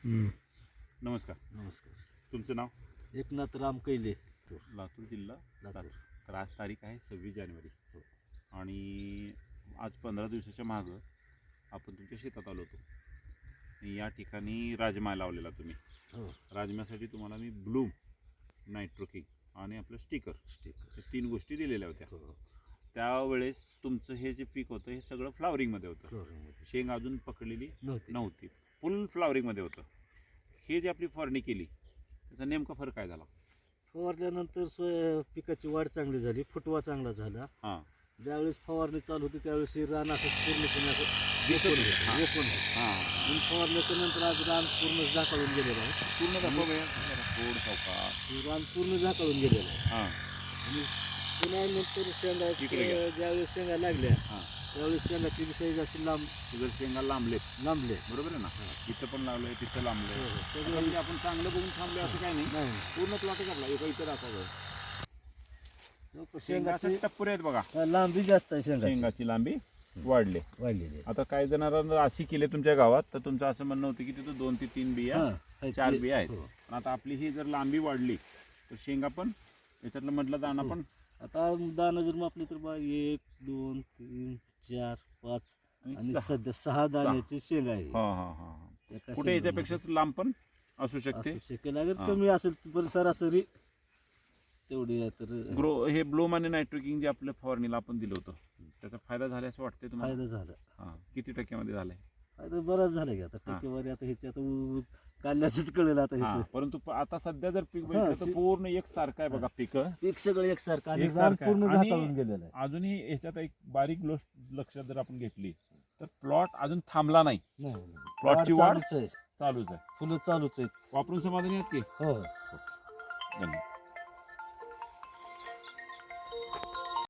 नमस्कार. नमस्कार. तुमचं नाव? एकनाथ राम कैले, लातूर जिल्हा लातूर. तर आज तारीख आहे 26 जानेवारी हो. आणि आज 15 दिवसाच्या मागं आपण तुमच्या शेतात आलो होतो. या ठिकाणी राजमा लावलेला तुम्ही. हो. राजम्यासाठी तुम्हाला मी ब्लूम, नायट्रोकिंग आणि आपलं स्टिकर स्टिकर. हे 3 गोष्टी दिलेल्या होत्या. हो. त्यावेळेस तुमचं हे जे पीक होतं हे सगळं फ्लावरिंगमध्ये होतं. फ्लोअरमध्ये शेंग अजून पकडलेली नव्हती. नव्हती, फुल फ्लावरिंगमध्ये होतं. हे जे आपली फवारणी केली त्याचा नेमका फरक काय झाला? फवारल्यानंतर पिकाची वाढ चांगली झाली, फुटवा चांगला झाला. हां ज्यावेळेस फवारणी चालू होती त्यावेळेस हे रान असं पूर्णपणे असं दिसत ओपन होतं. हां. होतं. हां आणि फवारल्याच्या नंतर आज रान पूर्ण झाकळून गेलेलं आहे. पूर्ण दाखव बघा थोड सावका. हे रान पूर्ण झाकळून गेलेलं आहे. हां आणि पुन्हा नंतर शेंगा इकडे घ्या. ज्यावेळेस शेंगा लागल्या हां त्यावेळेस शेंगाची साईज अशी तुझं शेंगा लांबलेत लांबले. बरोबर आहे ना? इथं पण लावलंय तिथं लांबलंय. हो, हो. सगळं म्हणजे आपण चांगलं बघून थांबलोय असं काय नाही. नाही. पूर्ण प्लॉटच आपला एका इथं दाखवलं. शेंगाचे शेंगाची टप्पुरे आहेत बघा. लांबी जास्त आहे शेंगाची. शेंगाची लांबी वाढली. वाढलेली आहे. आता काही जणांना अशी केली तुमच्या गावात तर तुमचं असं म्हणणं होतं की तिथं 2 ते 3 बिया हां, 4 बिया आहेत. हो. पण आता आपली ही जर लांबी वाढली तर शेंगा पण याच्यातलं मधला दाणा पण आता दाणं जर मापले तर 1 2 3 4 5 आणि सध्या 6 दाण्याची शेंगा आहे. हा हा हा एका कुठे याच्यापेक्षा लांब पण असू शकते. असू शकेल. अगर हां. कमी असेल तर सरासरी तेवढी आहे तर ग्रो हे ब्लूम आणि नायट्रोकिंग जे आपल्या फवारणीला आपण दिलं होतं त्याचा फायदा झाला असं वाटतंय तुम्हाला? फायदा झाला. हां किती टक्क्यामध्ये झालाय? फायदा बराच झाला की आता हां. टक्केवारी आता ह्याची आता काढल्याचंच कळेल आता हां ह्याचं. परंतु आता सध्या जर पीक हां, बघितलं तर पूर्ण एक सारखं आहे बघा पीक. पीक सगळं एकसारखं आणि रान एकसारखं आहे. पूर्ण आणि झाकळून गेलेलं आहे. अजूनही याच्यात एक बारीक गोष्ट लक्षात जर आपण घेतली तर प्लॉट अजून थांबला नाही. नाही, प्लॉटची वाढ चालूच आहे. चालूच आहे. फुलं चालूच आहेत. वापरून समाधानी आहेत की? हो.